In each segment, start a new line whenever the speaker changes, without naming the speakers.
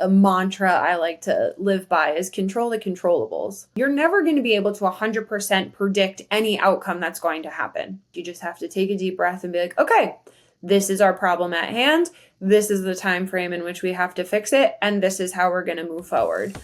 a mantra I like to live by is control the controllables. You're never going to be able to 100% predict any outcome that's going to happen. You just have to take a deep breath and be like, okay, this is our problem at hand. This is the time frame in which we have to fix it. And this is how we're going to move forward.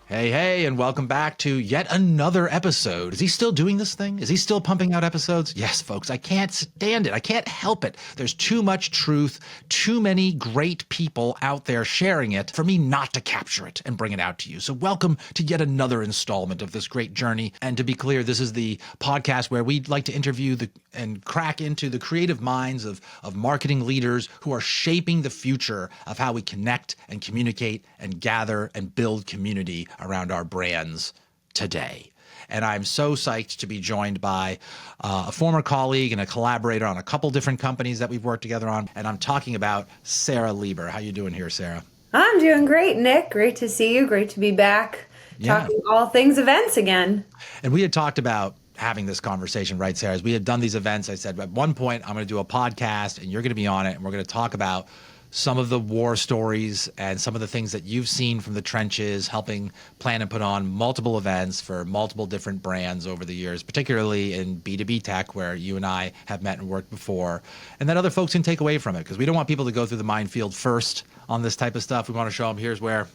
Hey, and welcome back to yet another episode. Is he still doing this thing? Is he still pumping out episodes? Yes, folks, I can't stand it. I can't help it. There's too much truth, too many great people out there sharing it for me not to capture it and bring it out to you. So welcome to yet another installment of this great journey. And to be clear, this is the podcast where we'd like to interview and crack into the creative minds of marketing leaders who are shaping the future of how we connect and communicate and gather and build community around our brands today. And I'm so psyched to be joined by a former colleague and a collaborator on a couple different companies that we've worked together on. And I'm talking about Sara Lieber. How you doing here, Sara?
I'm doing great, Nick. Great to see you. Great to be back talking all things events again.
And we had talked about having this conversation, right, Sara? As we had done these events, I said, at one point, I'm going to do a podcast and you're going to be on it. And we're going to talk about some of the war stories and some of the things that you've seen from the trenches, helping plan and put on multiple events for multiple different brands over the years, particularly in B2B tech, where you and I have met and worked before, and that other folks can take away from it, because we don't want people to go through the minefield first on this type of stuff. We want to show them here's where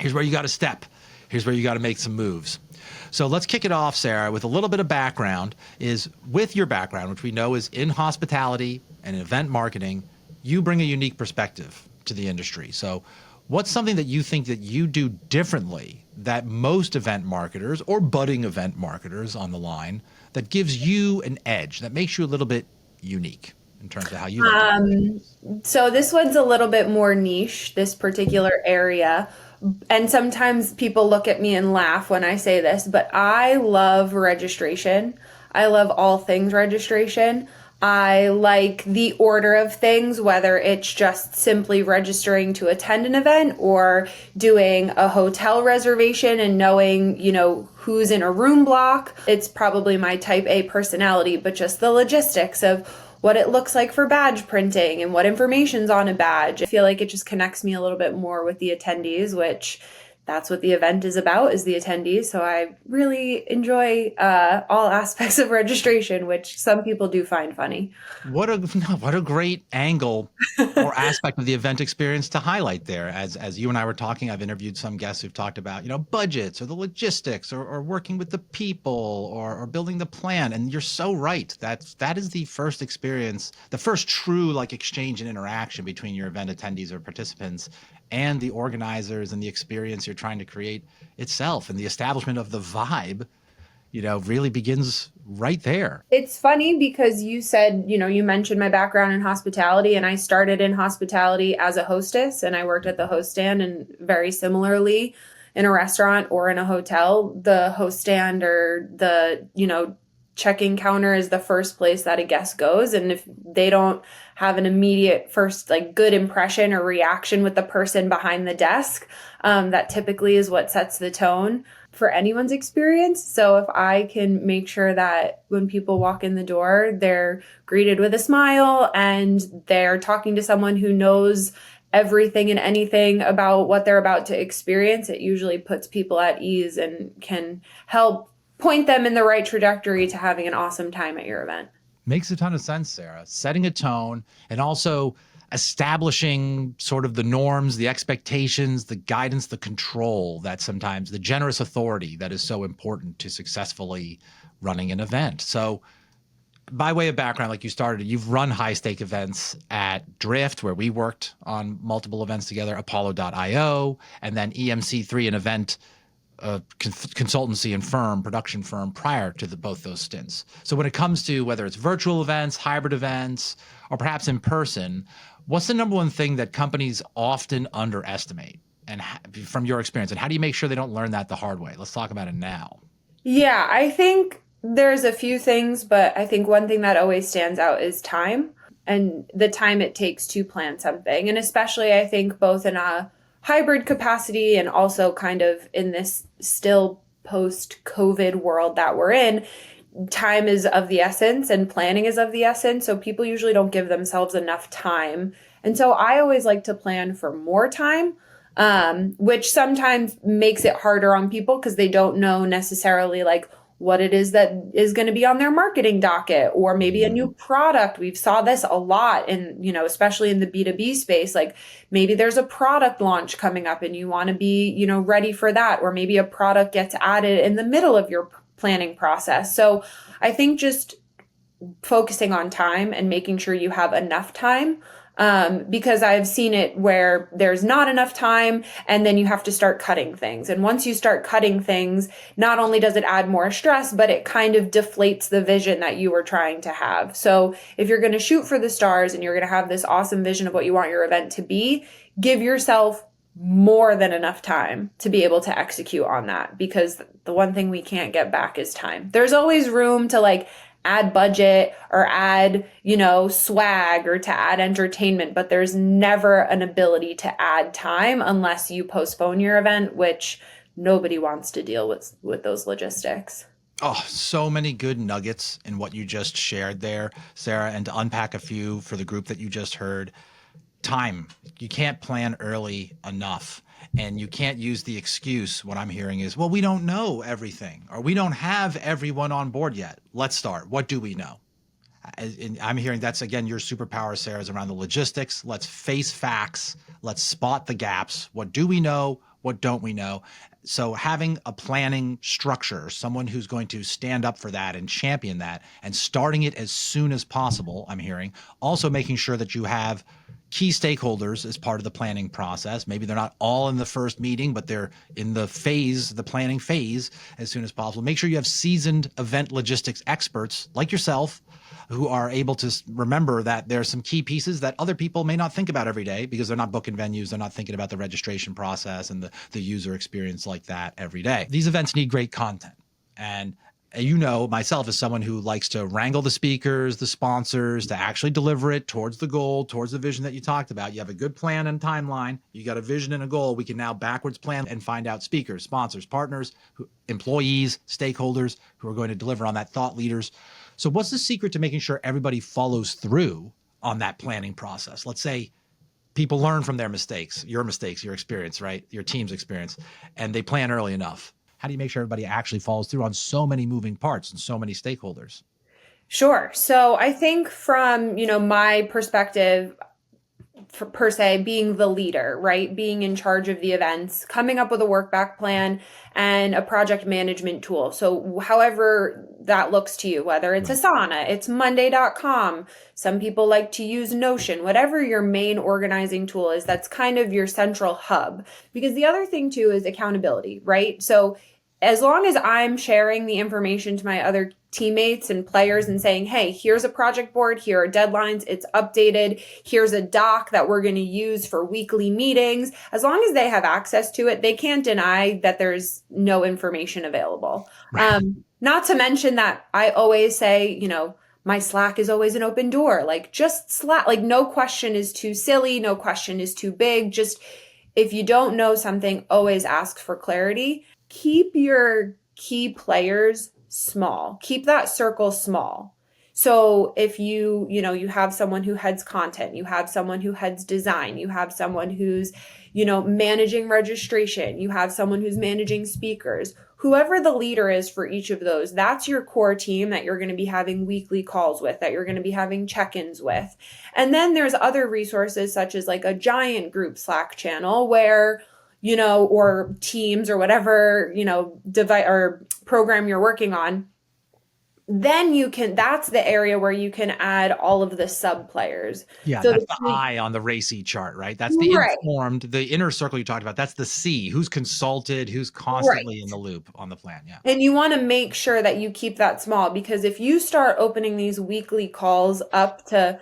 you got to step. Here's where you got to make some moves. So let's kick it off, Sara, with a little bit of background. Is with your background, which we know is in hospitality and event marketing, you bring a unique perspective to the industry. So what's something that you think that you do differently that most event marketers or budding event marketers on the line that gives you an edge, that makes you a little bit unique in terms of how you like to
So this one's a little bit more niche, this particular area. And sometimes people look at me and laugh when I say this, but I love registration. I love all things registration. I like the order of things, whether it's just simply registering to attend an event or doing a hotel reservation and knowing, who's in a room block. It's probably my type A personality, but just the logistics of what it looks like for badge printing and what information's on a badge. I feel like it just connects me a little bit more with the attendees, which that's what the event is about, is the attendees. So I really enjoy all aspects of registration, which some people do find funny.
What a great angle or aspect of the event experience to highlight there. As you and I were talking, I've interviewed some guests who've talked about, budgets or the logistics or working with the people or building the plan. And you're so right. That is the first experience, the first true exchange and interaction between your event attendees or participants and the organizers and the experience you're trying to create itself. And the establishment of the vibe, really begins right there.
It's funny because you said, you mentioned my background in hospitality, and I started in hospitality as a hostess, and I worked at the host stand, and very similarly in a restaurant or in a hotel, the host stand or the, check-in counter is the first place that a guest goes. And if they don't have an immediate first good impression or reaction with the person behind the desk, that typically is what sets the tone for anyone's experience. So if I can make sure that when people walk in the door, they're greeted with a smile and they're talking to someone who knows everything and anything about what they're about to experience, it usually puts people at ease and can help point them in the right trajectory to having an awesome time at your event.
Makes a ton of sense, Sara. Setting a tone and also establishing sort of the norms, the expectations, the guidance, the control, that sometimes the generous authority that is so important to successfully running an event. So by way of background, like you started, you've run high stake events at Drift, where we worked on multiple events together, Apollo.io, and then EMC3, an event consultancy and production firm prior to both those stints. So when it comes to whether it's virtual events, hybrid events, or perhaps in person, what's the number one thing that companies often underestimate, and from your experience, and how do you make sure they don't learn that the hard way? Let's talk about it now.
Yeah, I think there's a few things, but I think one thing that always stands out is time and the time it takes to plan something. And especially I think both in a hybrid capacity and also kind of in this still post-COVID world that we're in, time is of the essence and planning is of the essence. So people usually don't give themselves enough time. And so I always like to plan for more time, which sometimes makes it harder on people because they don't know necessarily like what it is that is going to be on their marketing docket, or maybe a new product. We've saw this a lot in, especially in the B2B space. Like maybe there's a product launch coming up and you want to be, ready for that. Or maybe a product gets added in the middle of your planning process. So I think just focusing on time and making sure you have enough time, because I've seen it where there's not enough time and then you have to start cutting things. And once you start cutting things, not only does it add more stress, but it kind of deflates the vision that you were trying to have. So if you're going to shoot for the stars and you're going to have this awesome vision of what you want your event to be, give yourself more than enough time to be able to execute on that, because the one thing we can't get back is time. There's always room to like add budget or add, swag or to add entertainment, but there's never an ability to add time unless you postpone your event, which nobody wants to deal with those logistics.
Oh, so many good nuggets in what you just shared there, Sara, and to unpack a few for the group that you just heard. Time. You can't plan early enough. And you can't use the excuse, what I'm hearing is, well, we don't know everything, or we don't have everyone on board yet. Let's start. What do we know? And I'm hearing that's, again, your superpower, Sara, is around the logistics. Let's face facts. Let's spot the gaps. What do we know? What don't we know? So having a planning structure, someone who's going to stand up for that and champion that, and starting it as soon as possible, I'm hearing. Also making sure that you have key stakeholders as part of the planning process. Maybe they're not all in the first meeting, but they're in the planning phase as soon as possible. Make sure you have seasoned event logistics experts like yourself who are able to remember that there are some key pieces that other people may not think about every day because they're not booking venues. They're not thinking about the registration process and the user experience like that every day. These events need great content. And myself as someone who likes to wrangle the speakers, the sponsors, to actually deliver it towards the goal, towards the vision that you talked about. You have a good plan and timeline. You got a vision and a goal. We can now backwards plan and find out speakers, sponsors, partners, employees, stakeholders who are going to deliver on that, thought leaders. So what's the secret to making sure everybody follows through on that planning process? Let's say people learn from their mistakes, your experience, right? Your team's experience, and they plan early enough. How do you make sure everybody actually follows through on so many moving parts and so many stakeholders?
Sure. So I think from, my perspective, per se, being the leader, right? Being in charge of the events, coming up with a work back plan and a project management tool. So however that looks to you, whether it's Asana, it's Monday.com. Some people like to use Notion, whatever your main organizing tool is, that's kind of your central hub. Because the other thing too is accountability, right? So as long as I'm sharing the information to my other teammates and players and saying, hey, here's a project board, here are deadlines, it's updated, here's a doc that we're going to use for weekly meetings. As long as they have access to it, they can't deny that there's no information available.
Right.
Not to mention that I always say, my Slack is always an open door. Like just Slack, like no question is too silly, no question is too big. Just if you don't know something, always ask for clarity. Keep your key players small. Keep that circle small. So if you have someone who heads content, you have someone who heads design, you have someone who's, managing registration, you have someone who's managing speakers, whoever the leader is for each of those, that's your core team that you're going to be having weekly calls with, that you're going to be having check-ins with. And then there's other resources such as like a giant group Slack channel where or Teams or whatever, device or program you're working on, then that's the area where you can add all of the sub players.
Yeah,
So
that's the I on the RACI chart, right? That's the
right.
informed, the inner circle you talked about. That's the C, who's consulted, who's constantly in the loop on the plan. Yeah.
And you want to make sure that you keep that small, because if you start opening these weekly calls up to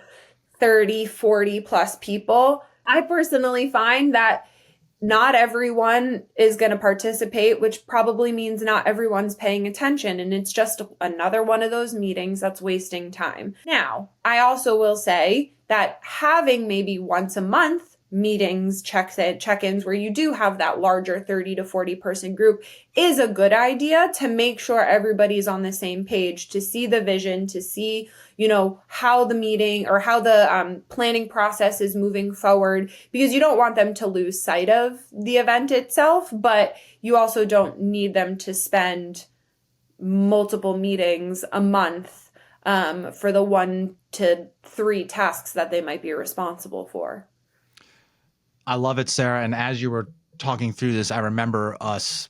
30, 40 plus people, I personally find that not everyone is going to participate, which probably means not everyone's paying attention. And it's just another one of those meetings that's wasting time. Now, I also will say that having maybe once a month meetings, check-ins where you do have that larger 30 to 40 person group is a good idea to make sure everybody's on the same page, to see the vision, to see, how the meeting or how the planning process is moving forward, because you don't want them to lose sight of the event itself, but you also don't need them to spend multiple meetings a month for the 1 to 3 tasks that they might be responsible for.
I love it, Sarah. And as you were talking through this, I remember us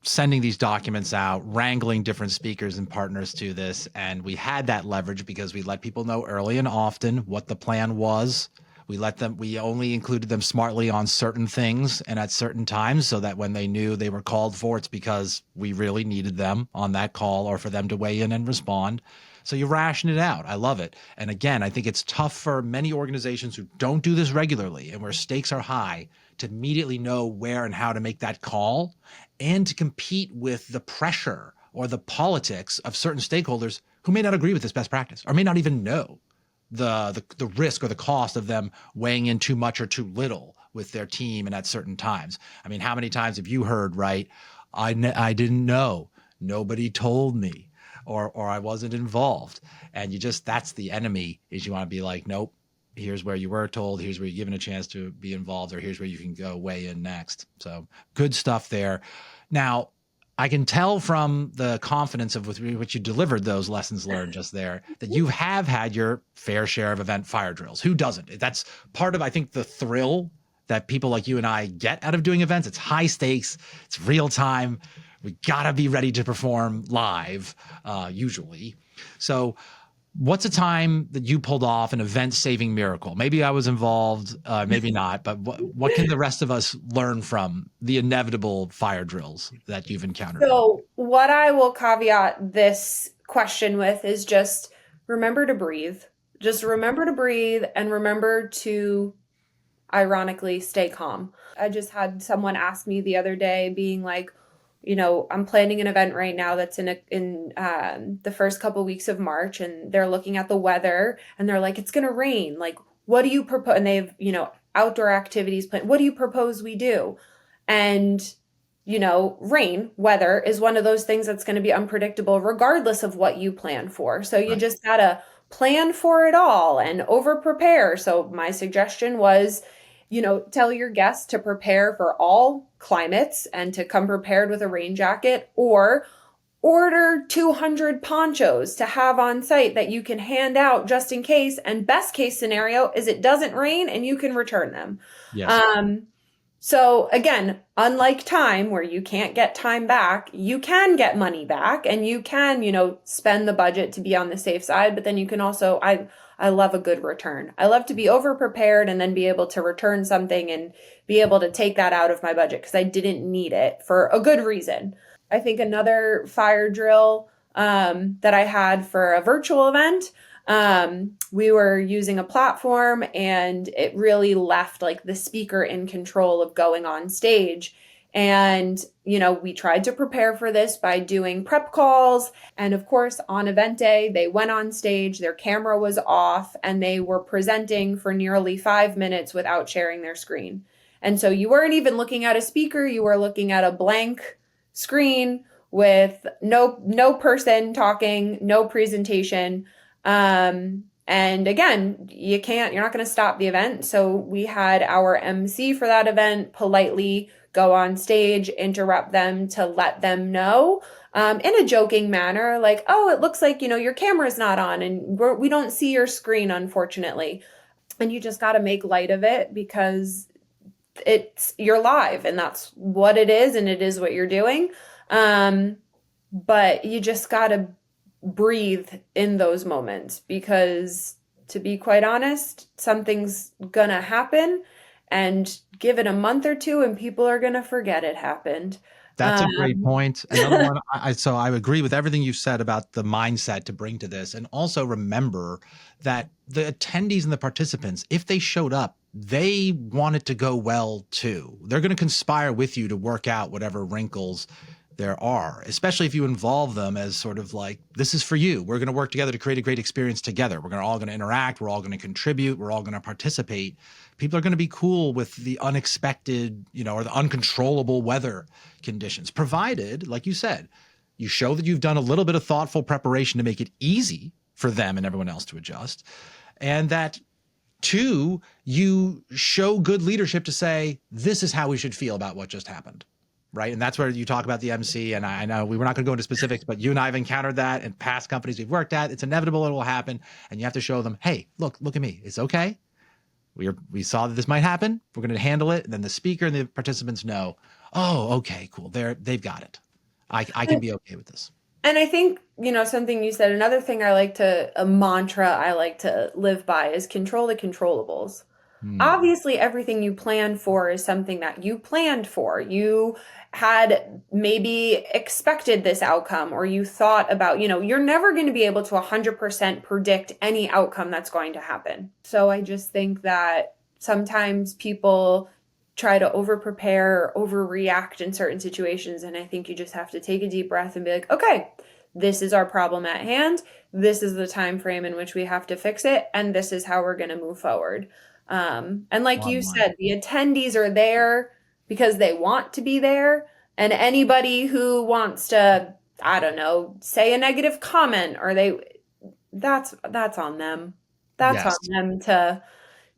sending these documents out, wrangling different speakers and partners to this. And we had that leverage because we let people know early and often what the plan was. We only included them smartly on certain things and at certain times so that when they knew they were called for, it's because we really needed them on that call or for them to weigh in and respond. So you ration it out. I love it. And again, I think it's tough for many organizations who don't do this regularly and where stakes are high to immediately know where and how to make that call and to compete with the pressure or the politics of certain stakeholders who may not agree with this best practice or may not even know the risk or the cost of them weighing in too much or too little with their team and at certain times. I mean, how many times have you heard, right? I didn't know. Nobody told me. Or I wasn't involved. And that's the enemy, is you want to be like, nope, here's where you were told, here's where you're given a chance to be involved, or here's where you can go weigh in next. So good stuff there. Now, I can tell from the confidence of with which you delivered those lessons learned just there that you have had your fair share of event fire drills. Who doesn't? That's part of, I think, the thrill that people like you and I get out of doing events. It's high stakes, it's real time. We gotta be ready to perform live, usually. So what's a time that you pulled off an event-saving miracle? Maybe I was involved, maybe not, but what can the rest of us learn from the inevitable fire drills that you've encountered?
So what I will caveat this question with is just remember to breathe. Just remember to breathe and remember to, ironically, stay calm. I just had someone ask me the other day being like, I'm planning an event right now that's in the first couple weeks of March, and they're looking at the weather and they're like, it's going to rain. Like, what do you propose? And they've, outdoor activities planned. What do you propose we do? And, rain, weather is one of those things that's going to be unpredictable regardless of what you plan for. So you just got to plan for it all and over prepare. So my suggestion was, tell your guests to prepare for all climates and to come prepared with a rain jacket, or order 200 ponchos to have on site that you can hand out just in case. And best case scenario is it doesn't rain and you can return them.
Yes.
So again, unlike time where you can't get time back, you can get money back and you can, spend the budget to be on the safe side, but then you can also, I love a good return. I love to be over prepared and then be able to return something and be able to take that out of my budget because I didn't need it for a good reason. I think another fire drill that I had for a virtual event, we were using a platform and it really left like the speaker in control of going on stage. And, we tried to prepare for this by doing prep calls. And of course, on event day, they went on stage, their camera was off, and they were presenting for nearly 5 minutes without sharing their screen. And so you weren't even looking at a speaker, you were looking at a blank screen with no person talking, no presentation. And again, you're not going to stop the event. So we had our MC for that event politely go on stage, interrupt them to let them know in a joking manner, like, oh, it looks like, your camera's not on and we don't see your screen, unfortunately. And you just got to make light of it because you're live and that's what it is. And it is what you're doing. But you just got to breathe in those moments because, to be quite honest, something's gonna happen and give it a month or two and people are gonna forget it happened.
That's a great point. Another one, so I agree with everything you said about the mindset to bring to this. And also remember that the attendees and the participants, if they showed up, they want it to go well too. They're going to conspire with you to work out whatever wrinkles there are, especially if you involve them as sort of like, this is for you. We're going to work together to create a great experience together. We're all going to interact. We're all going to contribute. We're all going to participate. People are going to be cool with the unexpected, or the uncontrollable weather conditions, provided, like you said, you show that you've done a little bit of thoughtful preparation to make it easy for them and everyone else to adjust. And that, two, you show good leadership to say, this is how we should feel about what just happened. Right. And that's where you talk about the MC. And I know we were not going to go into specifics, but you and I have encountered that in past companies we've worked at. It's inevitable. It will happen. And you have to show them, hey, look at me. It's okay. We saw that this might happen. We're going to handle it. And then the speaker and the participants know, oh, okay, cool. They've got it. I can be okay with this.
And I think, something you said, another thing a mantra I like to live by is control the controllables. Obviously, everything you plan for is something that you planned for. You had maybe expected this outcome, or you thought about, you're never going to be able to 100% predict any outcome that's going to happen. So I just think that sometimes people try to over prepare or overreact in certain situations. And I think you just have to take a deep breath and be like, okay, this is our problem at hand. This is the time frame in which we have to fix it. And this is how we're going to move forward. And like you said, the attendees are there because they want to be there. And anybody who wants to, I don't know, say a negative comment that's on them. That's on them to,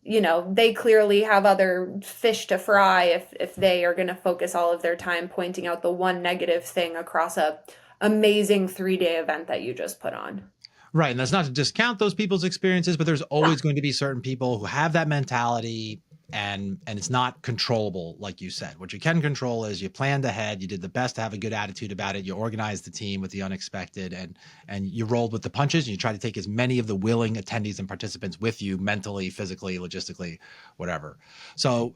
they clearly have other fish to fry if they are going to focus all of their time pointing out the one negative thing across a amazing 3-day event that you just put on.
Right. And that's not to discount those people's experiences, but there's always going to be certain people who have that mentality, and it's not controllable. Like you said, what you can control is you planned ahead. You did the best to have a good attitude about it. You organized the team with the unexpected, and you rolled with the punches, and you try to take as many of the willing attendees and participants with you mentally, physically, logistically, whatever. So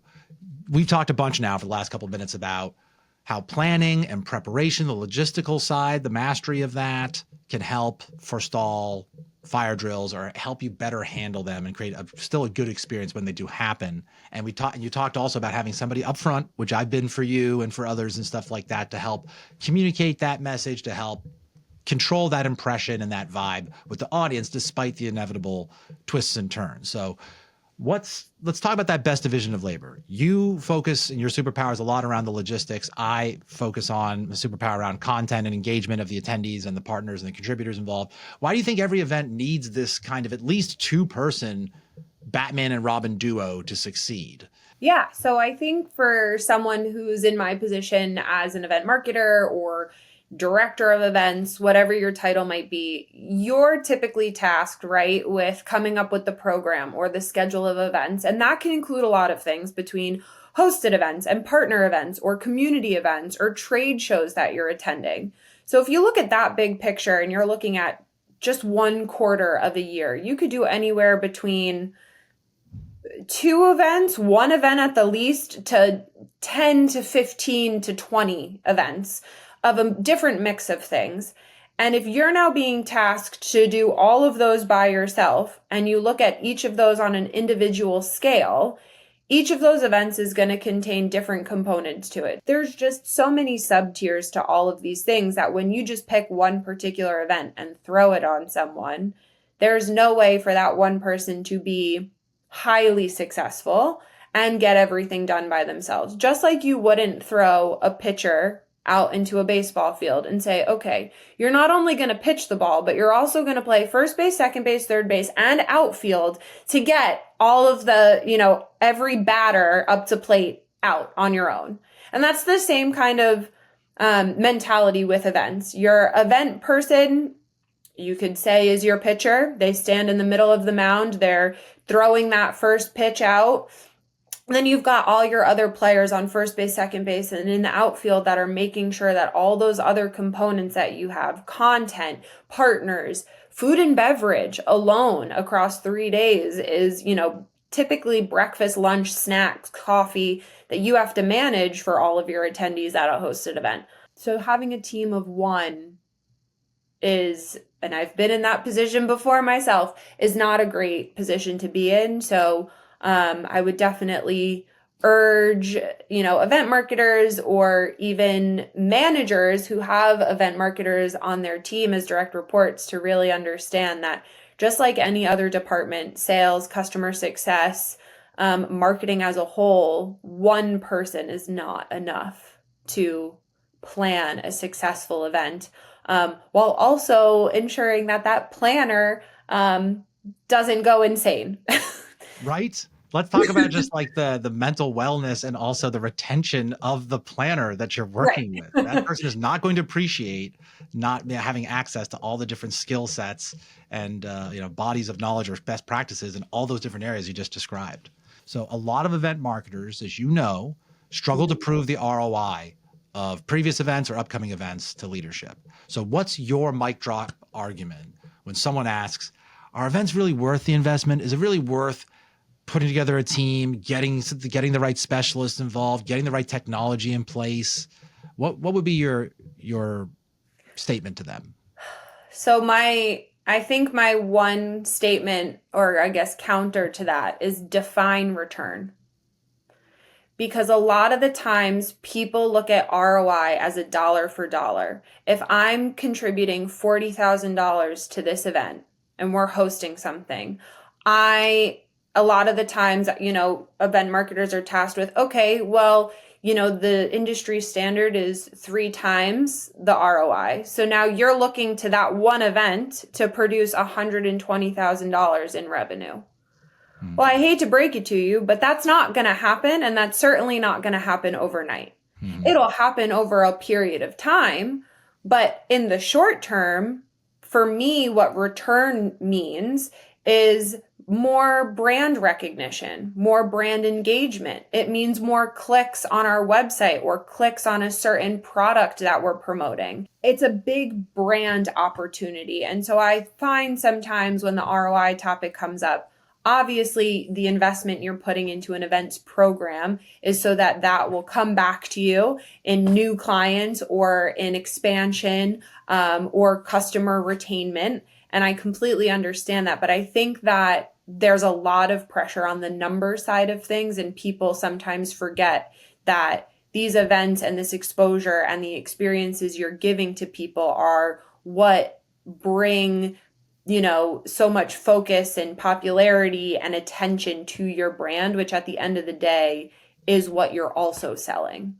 we've talked a bunch now for the last couple of minutes about how planning and preparation, the logistical side, the mastery of that can help forestall fire drills or help you better handle them and create still a good experience when they do happen. And you talked also about having somebody up front, which I've been for you and for others and stuff like that, to help communicate that message, to help control that impression and that vibe with the audience, despite the inevitable twists and turns. So let's talk about that best division of labor. You focus in your superpowers a lot around the logistics. I focus on the superpower around content and engagement of the attendees and the partners and the contributors involved. Why do you think every event needs this kind of at least 2-person Batman and Robin duo to succeed?
Yeah, so I think for someone who's in my position as an event marketer or director of events, whatever your title might be, you're typically tasked, right, with coming up with the program or the schedule of events. And that can include a lot of things between hosted events and partner events or community events or trade shows that you're attending. So if you look at that big picture and you're looking at just one quarter of a year, you could do anywhere between 2 events, 1 event at the least, to 10 to 15 to 20 events of a different mix of things. And if you're now being tasked to do all of those by yourself, and you look at each of those on an individual scale, each of those events is going to contain different components to it. There's just so many sub-tiers to all of these things that when you just pick one particular event and throw it on someone, there's no way for that one person to be highly successful and get everything done by themselves. Just like you wouldn't throw a pitcher out into a baseball field and say, okay, you're not only going to pitch the ball, but you're also going to play first base, second base, third base, and outfield to get all of the, every batter up to plate out on your own. And that's the same kind of mentality with events. Your event person, you could say, is your pitcher. They stand in the middle of the mound. They're throwing that first pitch out. Then you've got all your other players on first base, second base, and in the outfield that are making sure that all those other components that you have, content, partners, food and beverage alone across 3 days is, typically breakfast, lunch, snacks, coffee that you have to manage for all of your attendees at a hosted event. So having a team of 1 is, and I've been in that position before myself, is not a great position to be in. So I would definitely urge, event marketers or even managers who have event marketers on their team as direct reports to really understand that just like any other department, sales, customer success, marketing as a whole, one person is not enough to plan a successful event, while also ensuring that that planner doesn't go insane.
Right? Let's talk about just like the mental wellness and also the retention of the planner that you're
Right.
working with. That person is not going to appreciate not having access to all the different skill sets and bodies of knowledge or best practices in all those different areas you just described. So a lot of event marketers, as you know, struggle to prove the ROI of previous events or upcoming events to leadership. So what's your mic drop argument when someone asks, are events really worth the investment? Is it really worth putting together a team, getting the right specialists involved, getting the right technology in place? What would be your statement to them?
So I think my one statement, or I guess counter to that, is define return. Because a lot of the times people look at ROI as a dollar for dollar. If I'm contributing $40,000 to this event and we're hosting something, a lot of the times, event marketers are tasked with, okay, well, the industry standard is 3 times the ROI. So now you're looking to that one event to produce $120,000 in revenue. Well, I hate to break it to you, but that's not going to happen. And that's certainly not going to happen overnight. It'll happen over a period of time. But in the short term, for me, what return means is more brand recognition, more brand engagement. It means more clicks on our website or clicks on a certain product that we're promoting. It's a big brand opportunity. And so I find sometimes when the ROI topic comes up, obviously the investment you're putting into an events program is so that that will come back to you in new clients or in expansion, or customer retainment. And I completely understand that. But I think that there's a lot of pressure on the number side of things, and people sometimes forget that these events and this exposure and the experiences you're giving to people are what bring so much focus and popularity and attention to your brand, which at the end of the day is what you're also selling.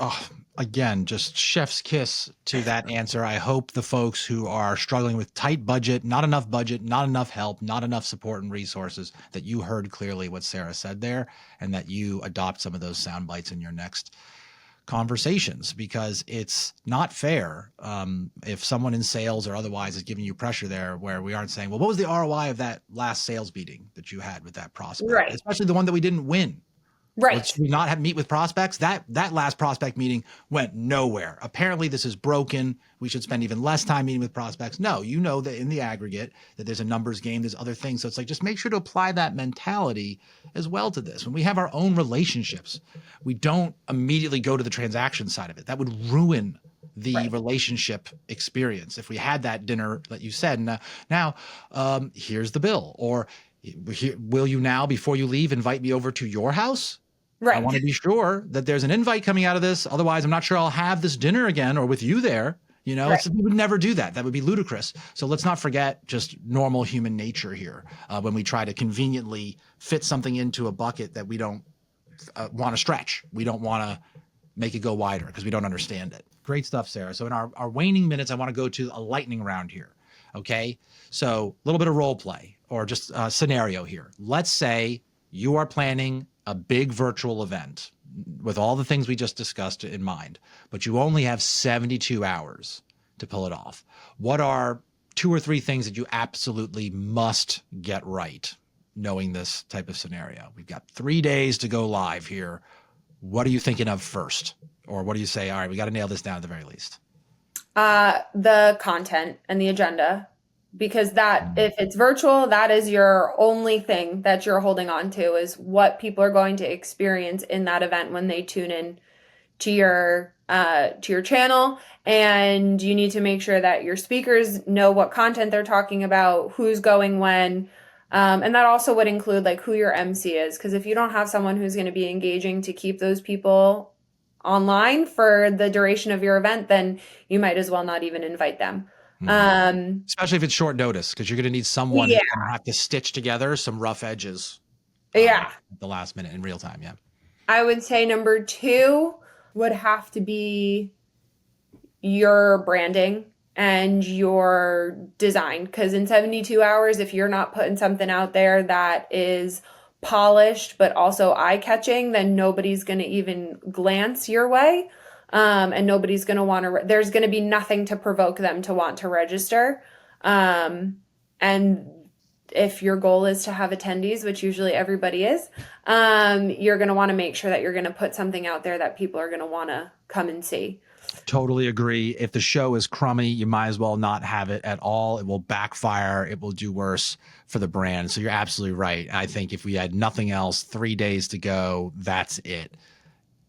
Oh, again, just chef's kiss to that answer. I hope the folks who are struggling with tight budget, not enough help, not enough support and resources, that you heard clearly what Sara said there, and that you adopt some of those sound bites in your next conversations, because it's not fair if someone in sales or otherwise is giving you pressure there, where we aren't saying, well, what was the ROI of that last sales meeting that you had with that prospect,
Right.
especially the one that we didn't win.
Right.
Should we not have meet with prospects? That last prospect meeting went nowhere. Apparently this is broken. We should spend even less time meeting with prospects. No, that in the aggregate that there's a numbers game, there's other things. So it's like, just make sure to apply that mentality as well to this. When we have our own relationships, we don't immediately go to the transaction side of it. That would ruin the relationship experience. If we had that dinner that you said, now here's the bill, or will you now, before you leave, invite me over to your house?
Right.
I want to be sure that there's an invite coming out of this. Otherwise, I'm not sure I'll have this dinner again or with you there. So we would never do that. That would be ludicrous. So let's not forget just normal human nature here when we try to conveniently fit something into a bucket that we don't want to stretch. We don't want to make it go wider because we don't understand it. Great stuff, Sara. So in our waning minutes, I want to go to a lightning round here. Okay. So a little bit of role play or just a scenario here. Let's say you are planning a big virtual event with all the things we just discussed in mind, but you only have 72 hours to pull it off. What are 2 or 3 things that you absolutely must get right, knowing this type of scenario? We've got 3 days to go live here. What are you thinking of first? Or what do you say, all right, we got to nail this down at the very least?
The content and the agenda, because if it's virtual, that is your only thing that you're holding on to, is what people are going to experience in that event when they tune in to your channel. And you need to make sure that your speakers know what content they're talking about, who's going when, And that also would include like who your MC is, because if you don't have someone who's going to be engaging to keep those people online for the duration of your event, then you might as well not even invite them.
Mhm.
Um,
Especially if it's short notice, because you're going to need someone
yeah,
who's going to have to stitch together some rough edges
yeah.
at the last minute in real time. Yeah.
I would say number two would have to be your branding and your design. Because in 72 hours, if you're not putting something out there that is polished but also eye catching, then nobody's going to even glance your way. And nobody's going to want to, there's going to be nothing to provoke them to want to register. And if your goal is to have attendees, which usually everybody is, you're going to want to make sure that you're going to put something out there that people are going to want to come and see.
Totally agree. If the show is crummy, you might as well not have it at all. It will backfire. It will do worse for the brand. So you're absolutely right. I think if we had nothing else, 3 days to go, that's it.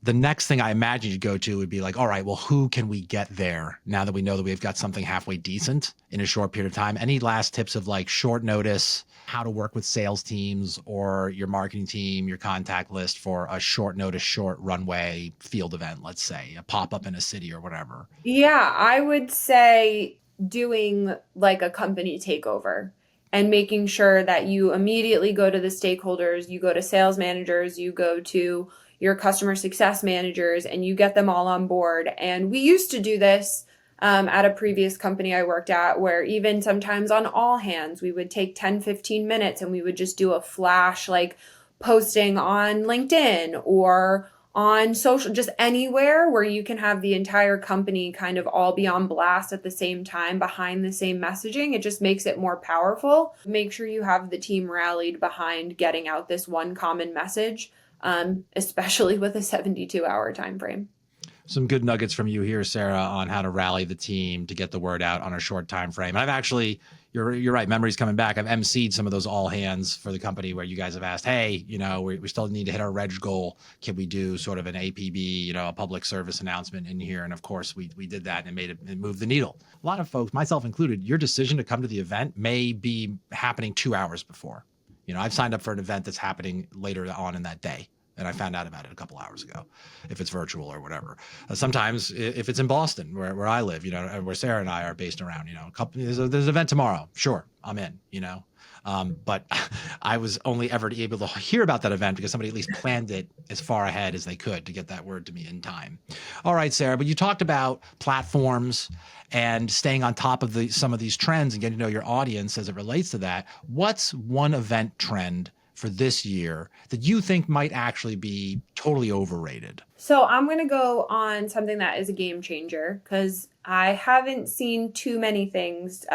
The next thing I imagine you'd go to would be like, all right, well, who can we get there now that we know that we've got something halfway decent in a short period of time? Any last tips of like short notice, how to work with sales teams or your marketing team, your contact list for a short notice, short runway field event, let's say a pop up in a city or whatever?
Yeah, I would say doing like a company takeover and making sure that you immediately go to the stakeholders, you go to sales managers, you go to your customer success managers, and you get them all on board. And we used to do this at a previous company I worked at, where even sometimes on all hands, we would take 10, 15 minutes and we would just do a flash like posting on LinkedIn or on social, just anywhere where you can have the entire company kind of all be on blast at the same time behind the same messaging. It just makes it more powerful. Make sure you have the team rallied behind getting out this one common message, especially with a 72-hour time frame.
Some good nuggets from you here, Sara, on how to rally the team to get the word out on a short time frame. I've actually, you're right, memories coming back. I've emceed some of those all hands for the company where you guys have asked, hey, we still need to hit our reg goal. Can we do sort of an APB, a public service announcement in here? And of course, we did that and it moved the needle. A lot of folks, myself included, your decision to come to the event may be happening 2 hours before. I've signed up for an event that's happening later on in that day. And I found out about it a couple hours ago, if it's virtual or whatever. Sometimes if it's in Boston, where I live, where Sara and I are based around, there's an event tomorrow. Sure, I'm in, but I was only ever able to hear about that event because somebody at least planned it as far ahead as they could to get that word to me in time. All right, Sara, but you talked about platforms and staying on top of some of these trends and getting to know your audience as it relates to that. What's one event trend for this year that you think might actually be totally overrated?
So I'm going to go on something that is a game changer because I haven't seen too many things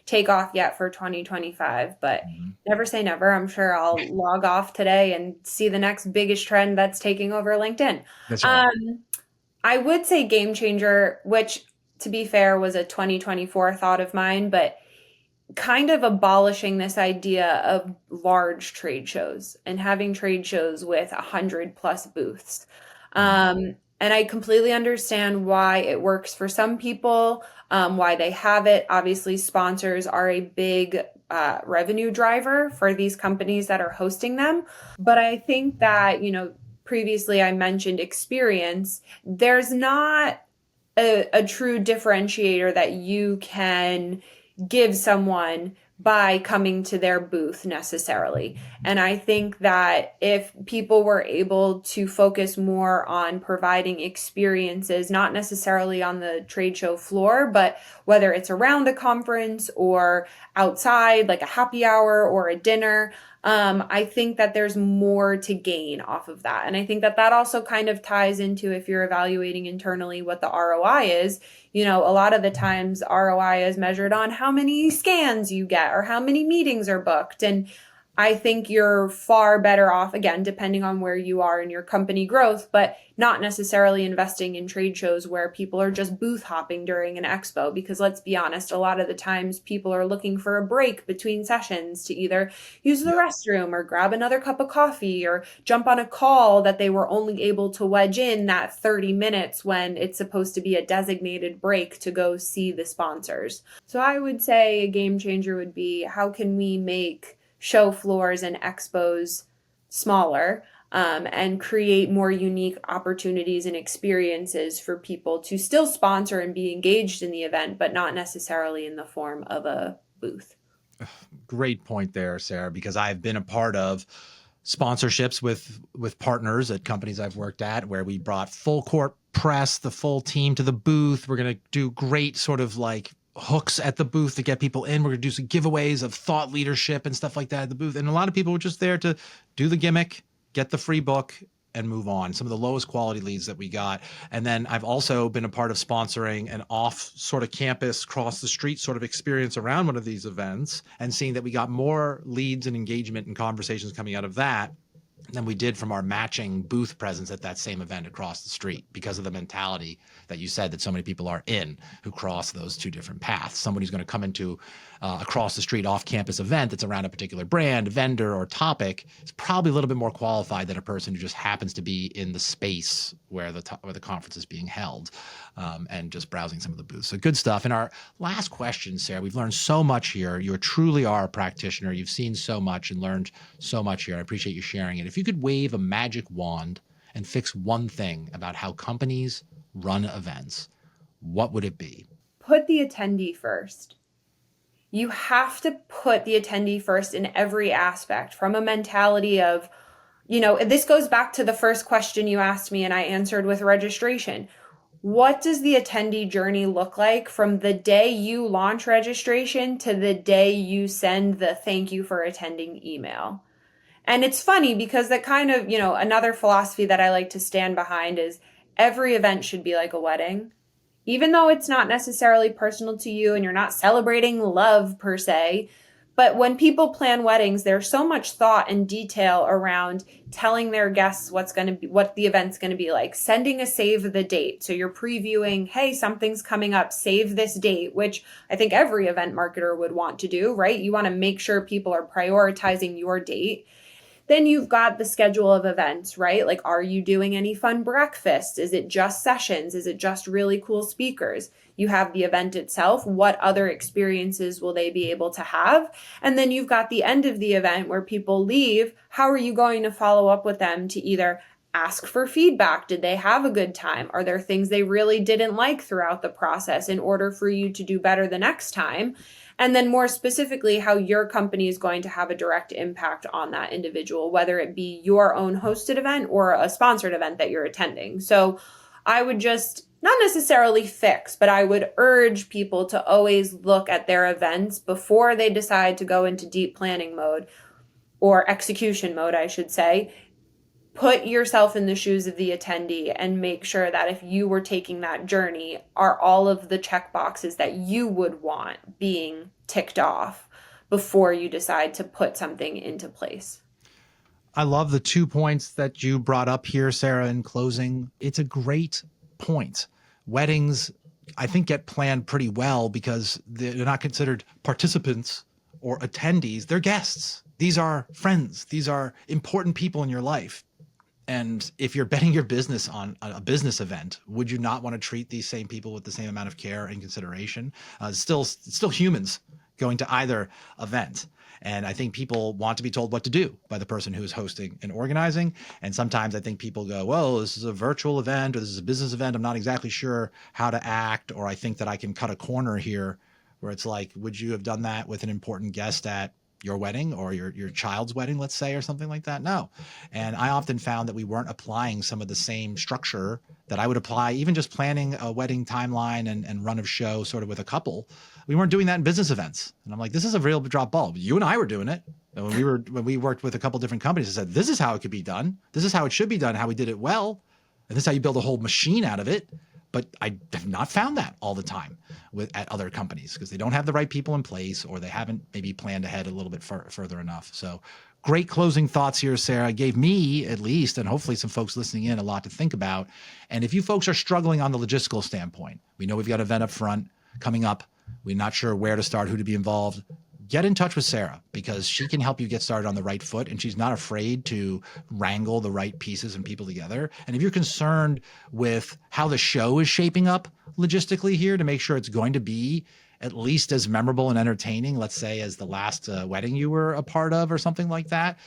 take off yet for 2025, but never say never. I'm sure I'll log off today and see the next biggest trend that's taking over LinkedIn.
That's right.
I would say game changer, which to be fair was a 2024 thought of mine, but kind of abolishing this idea of large trade shows and having trade shows with 100+ booths. And I completely understand why it works for some people, why they have it. Obviously, sponsors are a big revenue driver for these companies that are hosting them. But I think that, previously I mentioned experience. There's not a true differentiator that you can give someone by coming to their booth necessarily. And I think that if people were able to focus more on providing experiences, not necessarily on the trade show floor, but whether it's around a conference or outside, like a happy hour or a dinner, I think that there's more to gain off of that. And I think that that also kind of ties into if you're evaluating internally what the ROI is. A lot of the times ROI is measured on how many scans you get or how many meetings are booked. And I think you're far better off, again, depending on where you are in your company growth, but not necessarily investing in trade shows where people are just booth hopping during an expo. Because let's be honest, a lot of the times people are looking for a break between sessions to either use the restroom or grab another cup of coffee or jump on a call that they were only able to wedge in that 30 minutes when it's supposed to be a designated break to go see the sponsors. So I would say a game changer would be, how can we make show floors and expos smaller, and create more unique opportunities and experiences for people to still sponsor and be engaged in the event, but not necessarily in the form of a booth.
Great point there, Sarah, because I've been a part of sponsorships with partners at companies I've worked at where we brought full court press, the full team to the booth. We're going to do great sort of like hooks at the booth to get people in. We're going to do some giveaways of thought leadership and stuff like that at the booth. And a lot of people were just there to do the gimmick, get the free book, and move on. Some of the lowest quality leads that we got. And then I've also been a part of sponsoring an off sort of campus, cross the street sort of experience around one of these events and seeing that we got more leads and engagement and conversations coming out of that than we did from our matching booth presence at that same event across the street, because of the mentality that you said that so many people are in who cross those two different paths. Somebody who's going to come into across the street off-campus event that's around a particular brand, vendor, or topic is probably a little bit more qualified than a person who just happens to be in the space where the conference is being held, and just browsing some of the booths. So good stuff. And our last question, Sarah, we've learned so much here. You truly are a practitioner. You've seen so much and learned so much here. I appreciate you sharing it. If you could wave a magic wand and fix one thing about how companies run events, what would it be?
Put the attendee first. You have to put the attendee first in every aspect, from a mentality of, this goes back to the first question you asked me and I answered with registration. What does the attendee journey look like from the day you launch registration to the day you send the thank you for attending email? And it's funny because that kind of, another philosophy that I like to stand behind is every event should be like a wedding. Even though it's not necessarily personal to you and you're not celebrating love per se, but when people plan weddings, there's so much thought and detail around telling their guests what the event's going to be like, sending a save the date. So you're previewing, hey, something's coming up, save this date, which I think every event marketer would want to do, right? You want to make sure people are prioritizing your date. Then you've got the schedule of events, right? Like, are you doing any fun breakfasts? Is it just sessions? Is it just really cool speakers? You have the event itself. What other experiences will they be able to have? And then you've got the end of the event where people leave. How are you going to follow up with them to either ask for feedback? Did they have a good time? Are there things they really didn't like throughout the process in order for you to do better the next time? And then more specifically, how your company is going to have a direct impact on that individual, whether it be your own hosted event or a sponsored event that you're attending. So I would just not necessarily fix, but I would urge people to always look at their events before they decide to go into deep planning mode, or execution mode, I should say. Put yourself in the shoes of the attendee and make sure that if you were taking that journey, are all of the check boxes that you would want being ticked off before you decide to put something into place.
I love the 2 points that you brought up here, Sarah, in closing. It's a great point. Weddings, I think, get planned pretty well because they're not considered participants or attendees. They're guests. These are friends. These are important people in your life. And if you're betting your business on a business event, would you not want to treat these same people with the same amount of care and consideration? Still humans going to either event. And I think people want to be told what to do by the person who is hosting and organizing. And sometimes I think people go, well, this is a virtual event or this is a business event. I'm not exactly sure how to act, or I think that I can cut a corner here, where it's like, would you have done that with an important guest at your wedding or your child's wedding, let's say, or something like that? No. And I often found that we weren't applying some of the same structure that I would apply, even just planning a wedding timeline and run of show sort of with a couple. We weren't doing that in business events. And I'm like, this is a real drop ball. You and I were doing it. And when we worked with a couple different companies, I said, this is how it could be done. This is how it should be done, how we did it well. And this is how you build a whole machine out of it. But I have not found that all the time at other companies, because they don't have the right people in place, or they haven't maybe planned ahead a little bit further enough. So great closing thoughts here, Sarah. Gave me, at least, and hopefully some folks listening in, a lot to think about. And if you folks are struggling on the logistical standpoint, we know we've got an event up front coming up. We're not sure where to start, who to be involved. Get in touch with Sara, because she can help you get started on the right foot, and she's not afraid to wrangle the right pieces and people together. And if you're concerned with how the show is shaping up logistically here to make sure it's going to be at least as memorable and entertaining, let's say, as the last wedding you were a part of or something like that,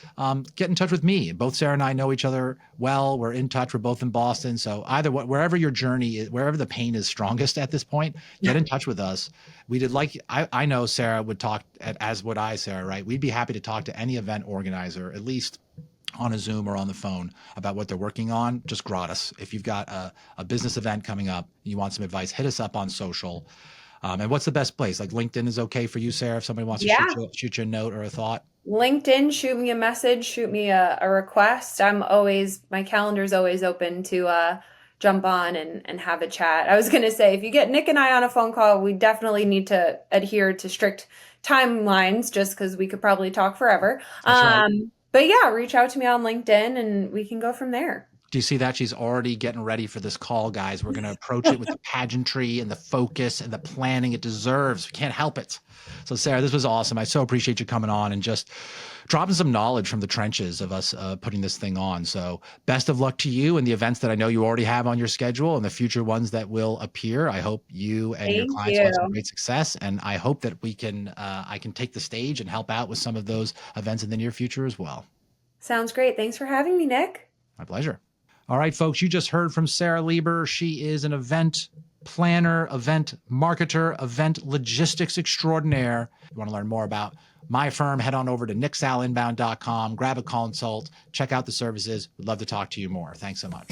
get in touch with me. Both Sara and I know each other well. We're in touch. We're both in Boston. So either wherever your journey is, wherever the pain is strongest at this point, get in touch with us. We did I know Sara would talk, as would I, Sara, right? We'd be happy to talk to any event organizer, at least on a Zoom or on the phone, about what they're working on, just gratis. If you've got a business event coming up, you want some advice, hit us up on social. And what's the best place? Like LinkedIn is okay for you, Sara, if somebody wants to
Yeah.
shoot you a note or a thought?
LinkedIn, shoot me a message, shoot me a request. My calendar's always open to jump on and have a chat. I was going to say, if you get Nick and I on a phone call, we definitely need to adhere to strict timelines just because we could probably talk forever.
That's right.
But yeah, reach out to me on LinkedIn and we can go from there.
Do you see that? She's already getting ready for this call, guys. We're going to approach it with the pageantry and the focus and the planning it deserves. We can't help it. So, Sara, this was awesome. I so appreciate you coming on and just dropping some knowledge from the trenches of us putting this thing on. So, best of luck to you and the events that I know you already have on your schedule and the future ones that will appear. I hope you and your
Thank
clients will have some
you.
great success. And I hope that I can take the stage and help out with some of those events in the near future as well.
Sounds great. Thanks for having me, Nick.
My pleasure. All right, folks, you just heard from Sara Lieber. She is an event planner, event marketer, event logistics extraordinaire. If you want to learn more about my firm, head on over to nicksalinbound.com, grab a consult, check out the services. We'd love to talk to you more. Thanks so much.